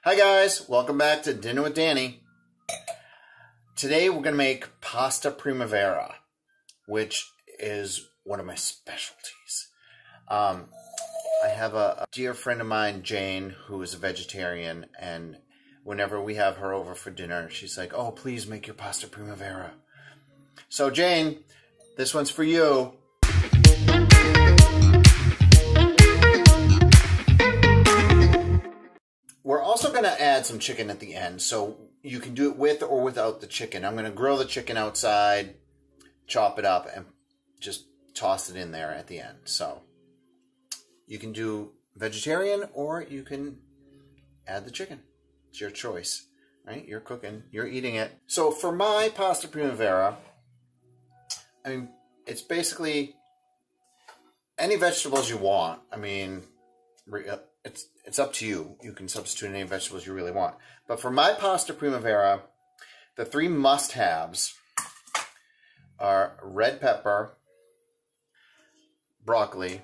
Hi guys, welcome back to Dinner with Danny. Today we're going to make Pasta Prima Vera, which is one of my specialties. I have a dear friend of mine, Jane, who is a vegetarian, and whenever we have her over for dinner, she's like, oh, please make your Pasta Prima Vera. So Jane, this one's for you. We're also going to add some chicken at the end, so you can do it with or without the chicken. I'm going to grill the chicken outside, chop it up, and just toss it in there at the end. So you can do vegetarian or you can add the chicken. It's your choice, right? You're cooking, you're eating it. So for my Pasta Prima Vera, I mean, it's basically any vegetables you want. I mean, it's up to you. You can substitute any vegetables you really want. But for my Pasta Prima Vera, the three must-haves are red pepper, broccoli,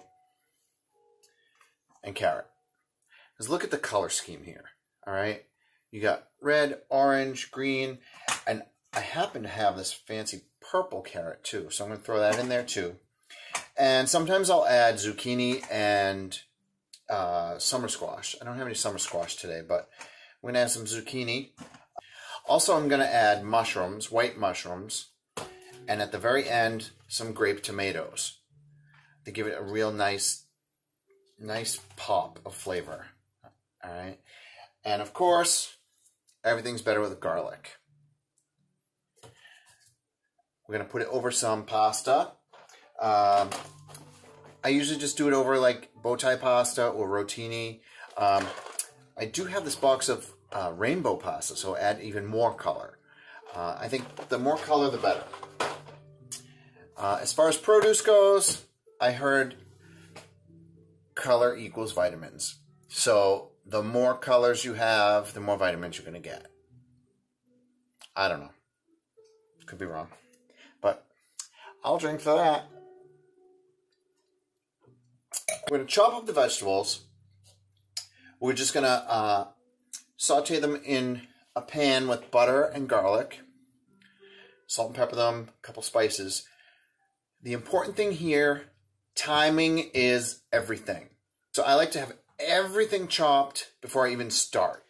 and carrot. Because look at the color scheme here, all right? You got red, orange, green, and I happen to have this fancy purple carrot too, so I'm going to throw that in there too. And sometimes I'll add zucchini and summer squash. I don't have any summer squash today, but I'm going to add some zucchini. Also, I'm going to add mushrooms, white mushrooms, and at the very end, some grape tomatoes to give it a real nice pop of flavor. All right, and of course, everything's better with garlic. We're going to put it over some pasta. I usually just do it over like bow tie pasta or rotini. I do have this box of rainbow pasta, so add even more color. I think the more color, the better. As far as produce goes, I heard color equals vitamins. So the more colors you have, the more vitamins you're going to get. I don't know. Could be wrong. But I'll drink for that. We're going to chop up the vegetables. We're just going to saute them in a pan with butter and garlic. Salt and pepper them, a couple spices. The important thing here, timing is everything. So I like to have everything chopped before I even start.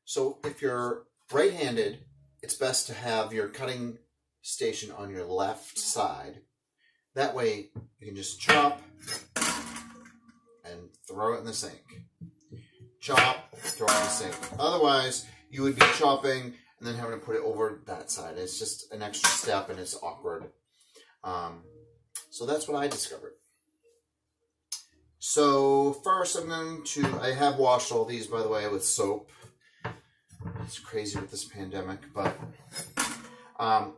So if you're right-handed, it's best to have your cutting station on your left side. That way you can just chop and throw it in the sink. Chop, throw it in the sink. Otherwise, you would be chopping and then having to put it over that side. It's just an extra step and it's awkward. So that's what I discovered. So first I have washed all these, by the way, with soap. It's crazy with this pandemic, but I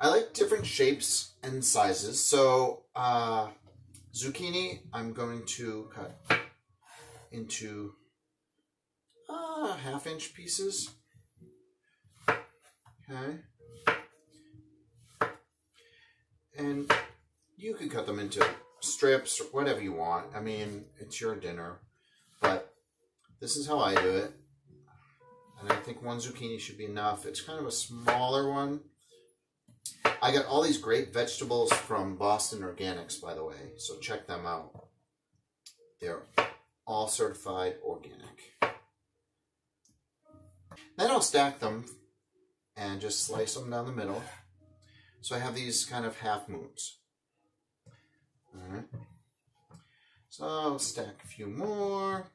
like different shapes and sizes. So zucchini, I'm going to cut into half-inch pieces. Okay. And you can cut them into strips or whatever you want. I mean, it's your dinner. But this is how I do it. And I think one zucchini should be enough. It's kind of a smaller one. I got all these great vegetables from Boston Organics, by the way, so check them out. They're all certified organic. Then I'll stack them and just slice them down the middle. So I have these kind of half moons. All right. So I'll stack a few more.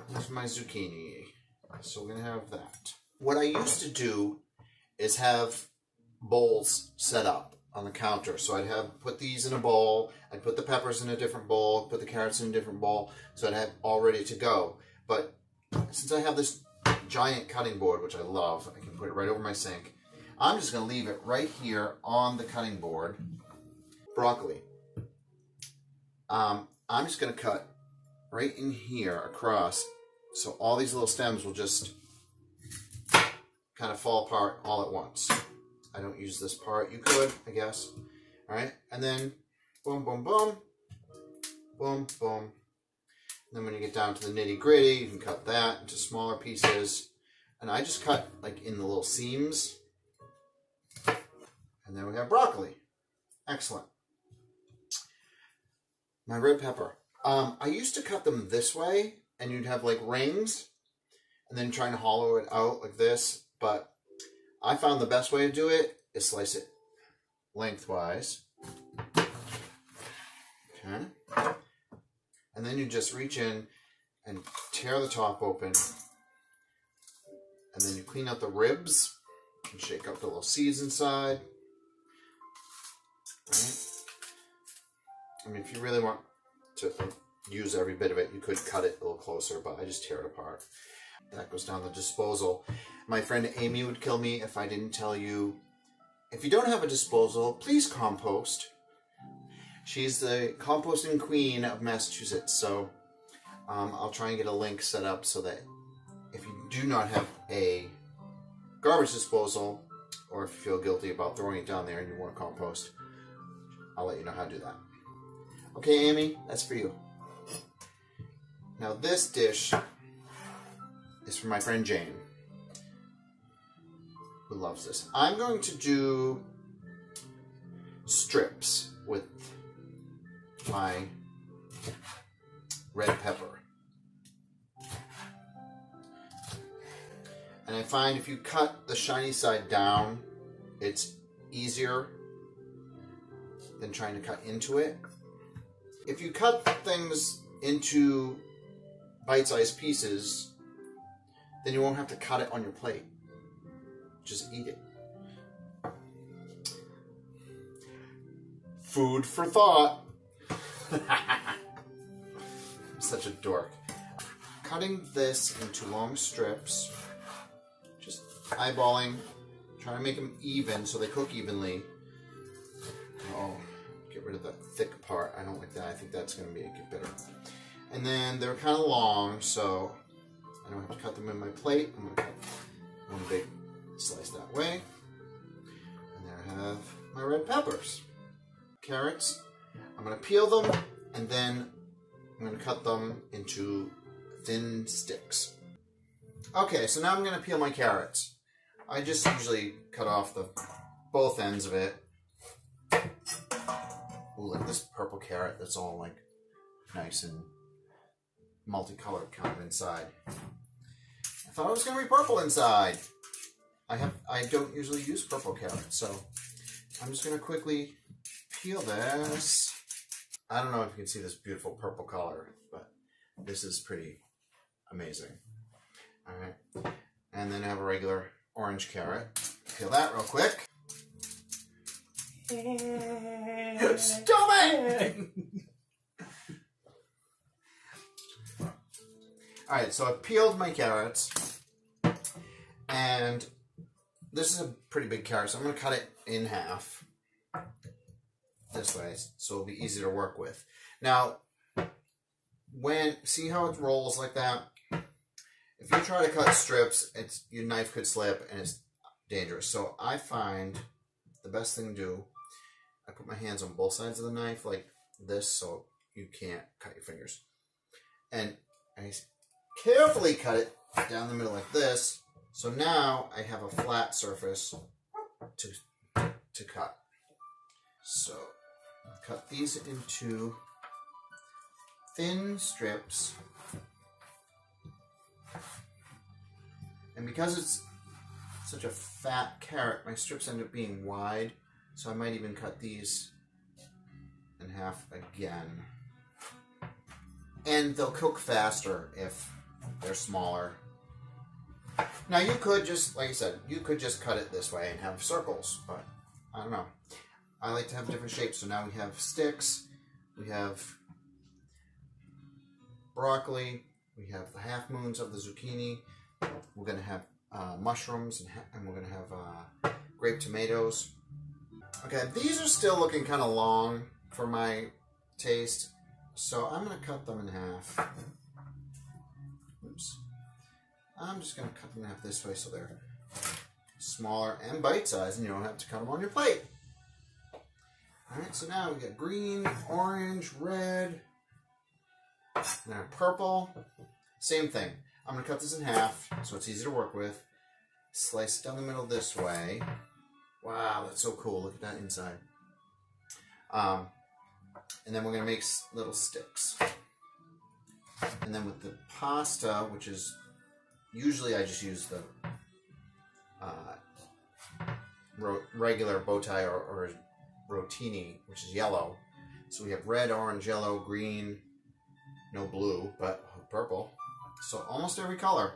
Here's my zucchini. So we're going to have that. What I used to do is have bowls set up on the counter. So I'd put these in a bowl, I'd put the peppers in a different bowl, put the carrots in a different bowl, so I'd have all ready to go. But since I have this giant cutting board, which I love, I can put it right over my sink, I'm just going to leave it right here on the cutting board. Broccoli. I'm just going to cut right in here across. So all these little stems will just kind of fall apart all at once. I don't use this part. You could, I guess. All right, and then boom, boom, boom. Boom, boom. And then when you get down to the nitty gritty, you can cut that into smaller pieces. And I just cut like in the little seams. And then we have broccoli. Excellent. My red pepper. I used to cut them this way, and you'd have like rings, and then trying to hollow it out like this. But I found the best way to do it is slice it lengthwise. Okay. And then you just reach in and tear the top open. And then you clean out the ribs and shake up the little seeds inside. Right. I mean, if you really want to use every bit of it, you could cut it a little closer, but I just tear it apart. That goes down the disposal. My friend Amy would kill me if I didn't tell you, if you don't have a disposal, please compost. She's the composting queen of Massachusetts, so I'll try and get a link set up so that if you do not have a garbage disposal, or if you feel guilty about throwing it down there and you want to compost, I'll let you know how to do that. Okay, Amy, that's for you. Now this dish is for my friend Jane, who loves this. I'm going to do strips with my red pepper. And I find if you cut the shiny side down, it's easier than trying to cut into it. If you cut things into bite-sized pieces, then you won't have to cut it on your plate. Just eat it. Food for thought. I'm such a dork. Cutting this into long strips, just eyeballing, trying to make them even so they cook evenly. Oh, get rid of the thick part. I don't like that. I think that's going to make it bitter. And then they're kind of long, so I don't have to cut them in my plate. I'm going to cut one big slice that way. And there I have my red peppers. Carrots. I'm going to peel them, and then I'm going to cut them into thin sticks. Okay, so now I'm going to peel my carrots. I just usually cut off both ends of it. Ooh, like this purple carrot that's all like nice and multicolored kind of inside. I thought it was going to be purple inside. I don't usually use purple carrots, so I'm just going to quickly peel this. I don't know if you can see this beautiful purple color, but this is pretty amazing. All right, and then I have a regular orange carrot. Peel that real quick. Stop it! Alright, so I've peeled my carrots, and this is a pretty big carrot, so I'm going to cut it in half this way, so it'll be easy to work with. Now, see how it rolls like that? If you try to cut strips, your knife could slip, and it's dangerous. So I find the best thing to do, I put my hands on both sides of the knife like this so you can't cut your fingers. And I carefully cut it down the middle like this. So now I have a flat surface to cut. So cut these into thin strips. And because it's such a fat carrot, my strips end up being wide. So I might even cut these in half again. And they'll cook faster if they're smaller. Now you could just, like I said, you could just cut it this way and have circles, but I don't know. I like to have different shapes. So now we have sticks, we have broccoli, we have the half moons of the zucchini, we're going to have mushrooms, and we're going to have grape tomatoes. Okay, these are still looking kind of long for my taste, so I'm going to cut them in half. Oops. I'm just going to cut them in half this way so they're smaller and bite-sized, and you don't have to cut them on your plate. Alright, so now we got green, orange, red, And then purple, same thing. I'm going to cut this in half so it's easy to work with. Slice it down the middle this way. Wow, that's so cool. Look at that inside. And then we're going to make little sticks. And then with the pasta, which is, usually I just use the regular bow tie or rotini, which is yellow. So we have red, orange, yellow, green, no blue, but purple. So almost every color.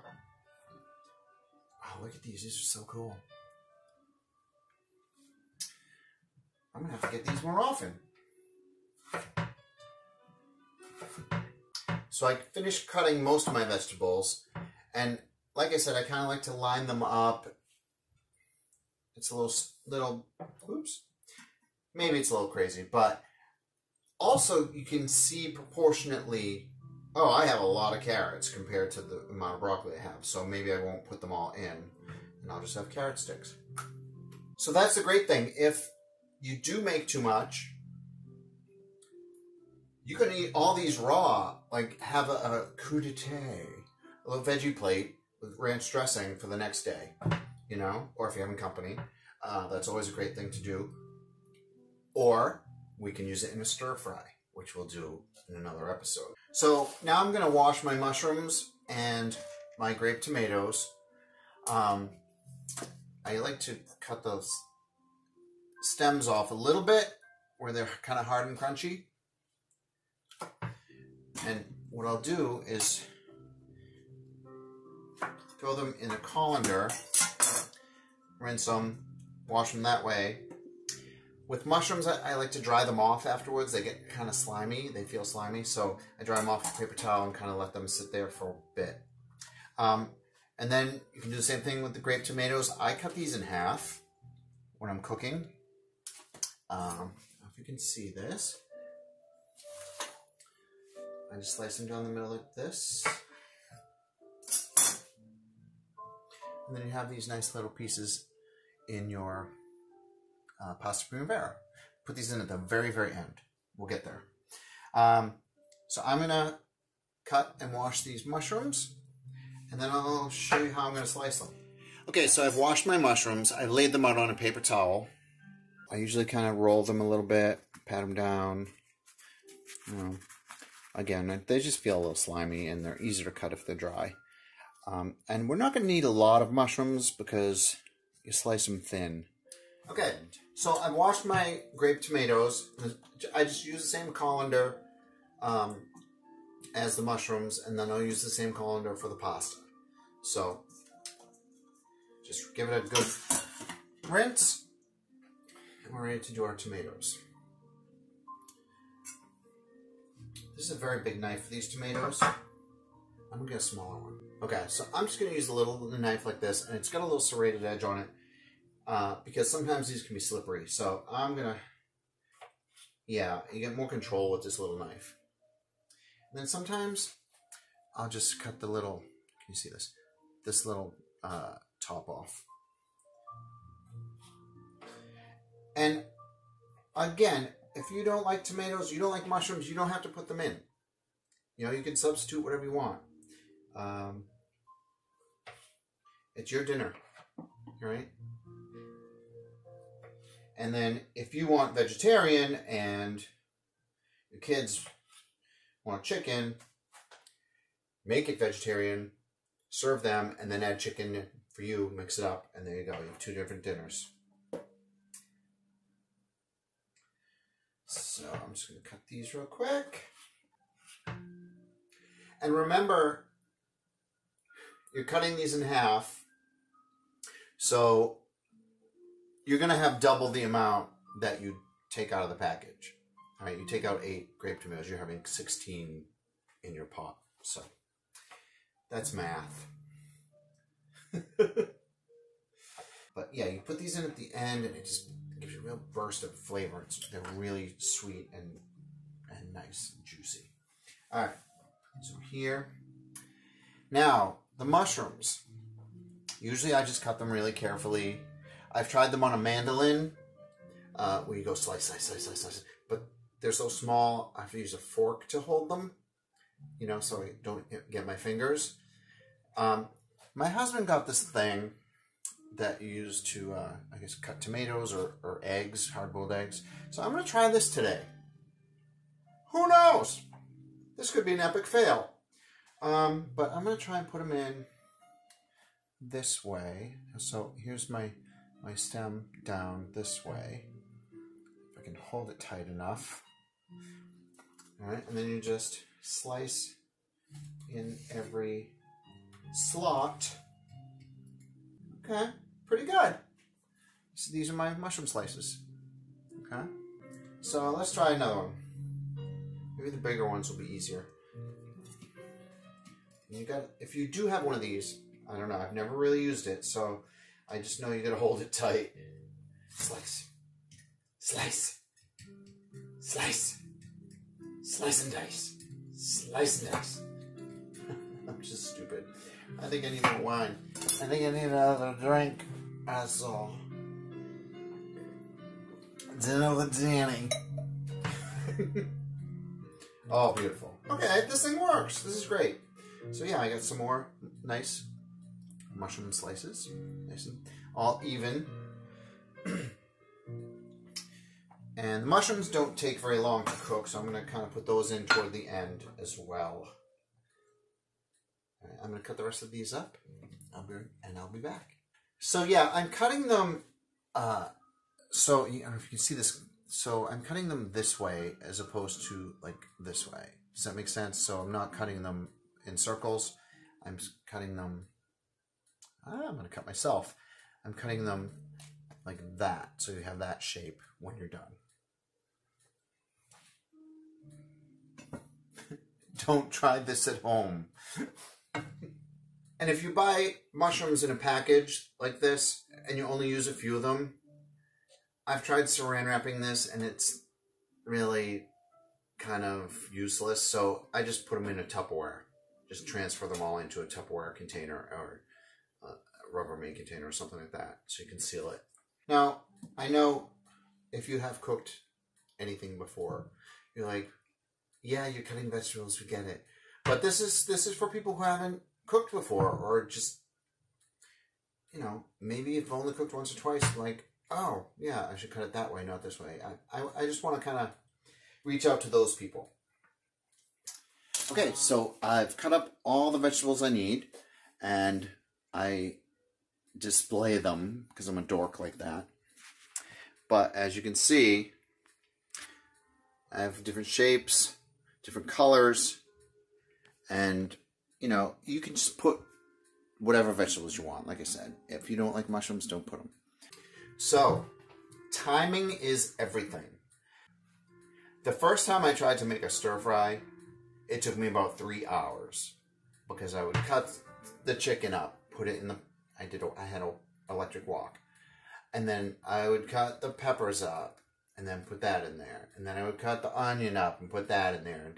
Oh, look at these. These are so cool. I'm going to have to get these more often. So I finished cutting most of my vegetables. And like I said, I kind of like to line them up. It's a little, oops. Maybe it's a little crazy, but also you can see proportionately, oh, I have a lot of carrots compared to the amount of broccoli I have. So maybe I won't put them all in and I'll just have carrot sticks. So that's the great thing. If you do make too much, you can eat all these raw, like have a crudité, a little veggie plate with ranch dressing for the next day, you know, or if you're having company, that's always a great thing to do. Or we can use it in a stir fry, which we'll do in another episode. So now I'm going to wash my mushrooms and my grape tomatoes. I like to cut those stems off a little bit where they're kind of hard and crunchy. And what I'll do is throw them in a colander, rinse them, wash them that way. With mushrooms, I like to dry them off afterwards. They get kind of slimy. They feel slimy. So I dry them off with a paper towel and kind of let them sit there for a bit. And then you can do the same thing with the grape tomatoes. I cut these in half when I'm cooking. If you can see this. I just slice them down the middle like this. And then you have these nice little pieces in your Pasta Prima Vera. Put these in at the very, very end. We'll get there. So I'm going to cut and wash these mushrooms, and then I'll show you how I'm going to slice them. Okay, so I've washed my mushrooms. I've laid them out on a paper towel. I usually kind of roll them a little bit, pat them down. You know, again, they just feel a little slimy, and they're easier to cut if they're dry. And we're not going to need a lot of mushrooms because you slice them thin. Okay, so I've washed my grape tomatoes. I just use the same colander as the mushrooms, and then I'll use the same colander for the pasta. So just give it a good rinse, and we're ready to do our tomatoes. This is a very big knife for these tomatoes. I'm going to get a smaller one. Okay, so I'm just going to use a little knife like this, and it's got a little serrated edge on it because sometimes these can be slippery. So I'm going to, yeah, you get more control with this little knife. And then sometimes I'll just cut the little, can you see this? This little top off. And again, if you don't like tomatoes, you don't like mushrooms, you don't have to put them in. You know, you can substitute whatever you want. It's your dinner, right? And then if you want vegetarian and your kids want chicken, make it vegetarian, serve them, and then add chicken for you, mix it up, and there you go. You have two different dinners. So I'm just going to cut these real quick. And remember, you're cutting these in half, so you're going to have double the amount that you take out of the package. All right, you take out 8 grape tomatoes, you're having 16 in your pot. So that's math. But yeah, you put these in at the end, and it just gives you a real burst of flavor. They're really sweet and nice and juicy. All right, so here. Now, the mushrooms. Usually I just cut them really carefully. I've tried them on a mandolin, where you go slice, slice, slice, slice, slice. But they're so small, I have to use a fork to hold them. you know, so I don't get my fingers. My husband got this thing that you use to, I guess, cut tomatoes or eggs, hard-boiled eggs. So I'm going to try this today. Who knows? This could be an epic fail. But I'm going to try and put them in this way. So here's my stem down this way. If I can hold it tight enough. All right, and then you just slice in every slot. Okay, pretty good. So these are my mushroom slices. Okay, so let's try another one. Maybe the bigger ones will be easier. You got, if you do have one of these, I don't know, I've never really used it, so I just know you gotta hold it tight. Slice, slice, slice, slice and dice, slice and dice. I'm just stupid. I think I need more wine. I think I need another drink. That's all. Dinner with Danny. Oh, beautiful. Okay, this thing works. This is great. So yeah, I got some more nice mushroom slices. Nice and all even. And the mushrooms don't take very long to cook, so I'm going to kind of put those in toward the end as well. All right, I'm going to cut the rest of these up. I'll be back. So yeah, I'm cutting them. So I don't know if you can see this. So I'm cutting them this way as opposed to like this way. Does that make sense? So I'm not cutting them in circles. I'm cutting them. I'm going to cut myself. I'm cutting them like that, so you have that shape when you're done. Don't try this at home. And if you buy mushrooms in a package like this and you only use a few of them, I've tried saran wrapping this and it's really kind of useless, so I just put them in a Tupperware. Just transfer them all into a Tupperware container or a Rubbermaid container or something like that so you can seal it. Now, I know if you have cooked anything before, you're like, yeah, you're cutting vegetables, we get it. But this is for people who haven't cooked before, or just, you know, maybe you've only cooked once or twice, like, oh, yeah, I should cut it that way, not this way. I just want to kind of reach out to those people. Okay, so I've cut up all the vegetables I need, and I display them because I'm a dork like that. But as you can see, I have different shapes, different colors, and you know, you can just put whatever vegetables you want. Like I said, if you don't like mushrooms, don't put them. So, timing is everything. The first time I tried to make a stir fry, it took me about 3 hours because I would cut the chicken up, put it in the, I had an electric wok, and then I would cut the peppers up and then put that in there, and then I would cut the onion up and put that in there,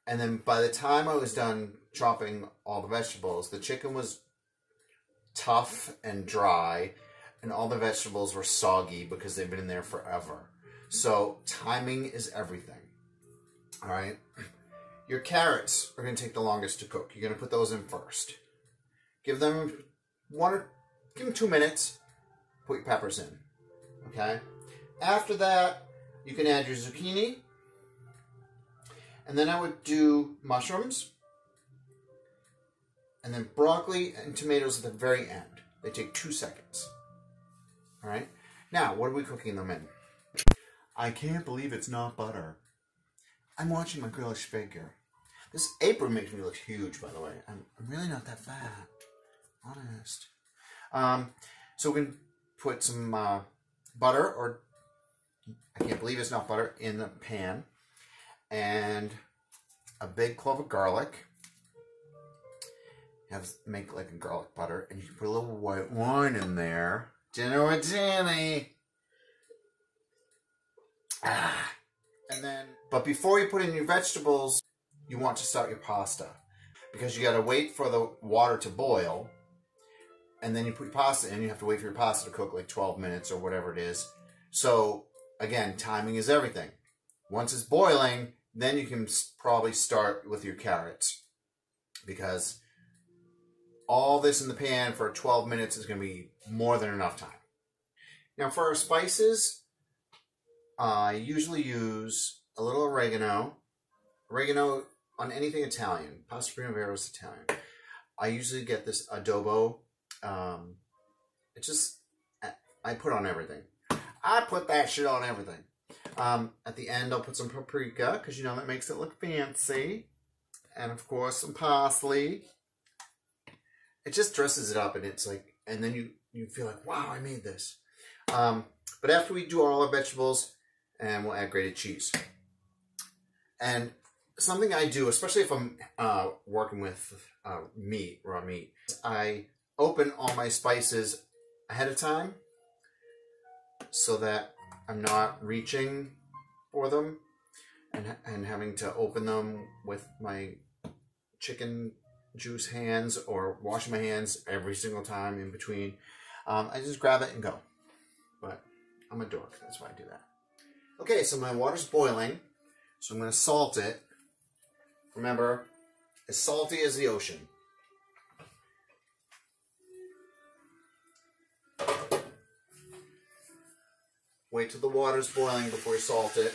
and then by the time I was done chopping all the vegetables, the chicken was tough and dry, and all the vegetables were soggy because they've been in there forever. So timing is everything. All right. Your carrots are going to take the longest to cook. You're going to put those in first. Give them 2 minutes. Put your peppers in. Okay. After that, you can add your zucchini. And then I would do mushrooms. And then broccoli and tomatoes at the very end. They take 2 seconds. All right. Now, what are we cooking them in? I can't believe it's not butter. I'm watching my girlish figure. This apron makes me look huge, by the way. I'm really not that fat. Honest. So we can put some butter, or I can't believe it's not butter, in the pan. And a big clove of garlic. Make like a garlic butter. And you can put a little white wine in there. Dinner with Danny. And then, but before you put in your vegetables, you want to start your pasta, because you got to wait for the water to boil, and then you put your pasta in. You have to wait for your pasta to cook like 12 minutes or whatever it is. So again, timing is everything. Once it's boiling, then you can probably start with your carrots, because all this in the pan for 12 minutes is going to be more than enough time. Now for our spices, I usually use a little oregano. Oregano on anything Italian. Pasta Prima Vera is Italian. I usually get this adobo. I put on everything. I put that shit on everything. At the end, I'll put some paprika, because you know that makes it look fancy. And of course, some parsley. It just dresses it up, and it's like, and then you feel like, wow, I made this. But after we do all our vegetables, and we'll add grated cheese. And something I do, especially if I'm working with meat, raw meat, I open all my spices ahead of time so that I'm not reaching for them and having to open them with my chicken juice hands or washing my hands every single time in between. I just grab it and go. But I'm a dork, that's why I do that. Okay, so my water's boiling, so I'm going to salt it. Remember, as salty as the ocean. Wait till the water's boiling before you salt it.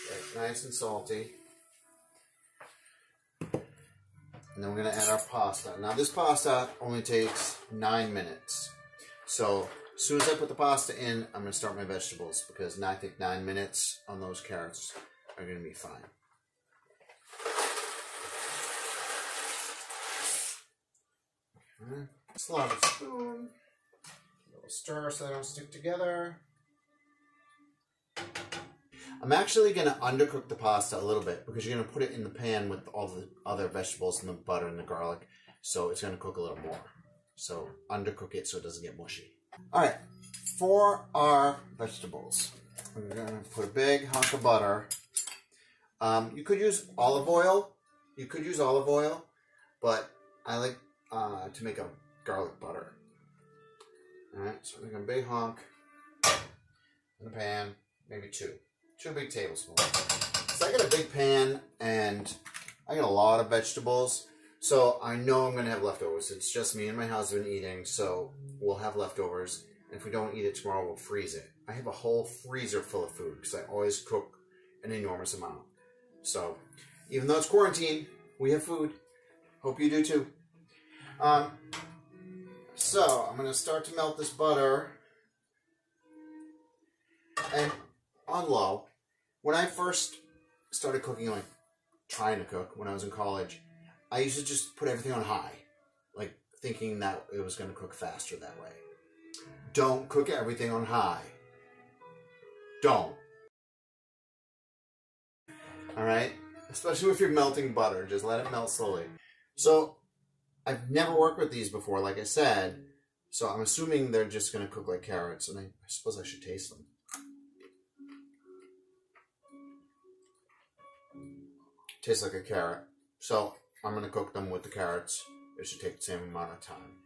Get it nice and salty. And then we're going to add our pasta. Now this pasta only takes 9 minutes. So as soon as I put the pasta in, I'm going to start my vegetables, because I think 9 minutes on those carrots are going to be fine. Slab of spoon. A little stir so they don't stick together. I'm actually going to undercook the pasta a little bit, because you're going to put it in the pan with all the other vegetables and the butter and the garlic. So it's going to cook a little more. So undercook it so it doesn't get mushy. Alright, for our vegetables, we're going to put a big hunk of butter. You could use olive oil. But I like to make a garlic butter. Alright, so I'm making a big hunk in the pan, maybe two big tablespoons. So I got a big pan and I got a lot of vegetables, so I know I'm going to have leftovers. It's just me and my husband eating, so we'll have leftovers. And if we don't eat it tomorrow, we'll freeze it. I have a whole freezer full of food because I always cook an enormous amount. So even though it's quarantine, we have food. Hope you do too. So I'm going to start to melt this butter. And on low. When I first started cooking, like trying to cook when I was in college, I used to just put everything on high, like thinking that it was going to cook faster that way. Don't cook everything on high. Don't. Alright? Especially if you're melting butter, just let it melt slowly. So, I've never worked with these before, like I said, so I'm assuming they're just going to cook like carrots, and I suppose I should taste them. Tastes like a carrot. So I'm going to cook them with the carrots. It should take the same amount of time.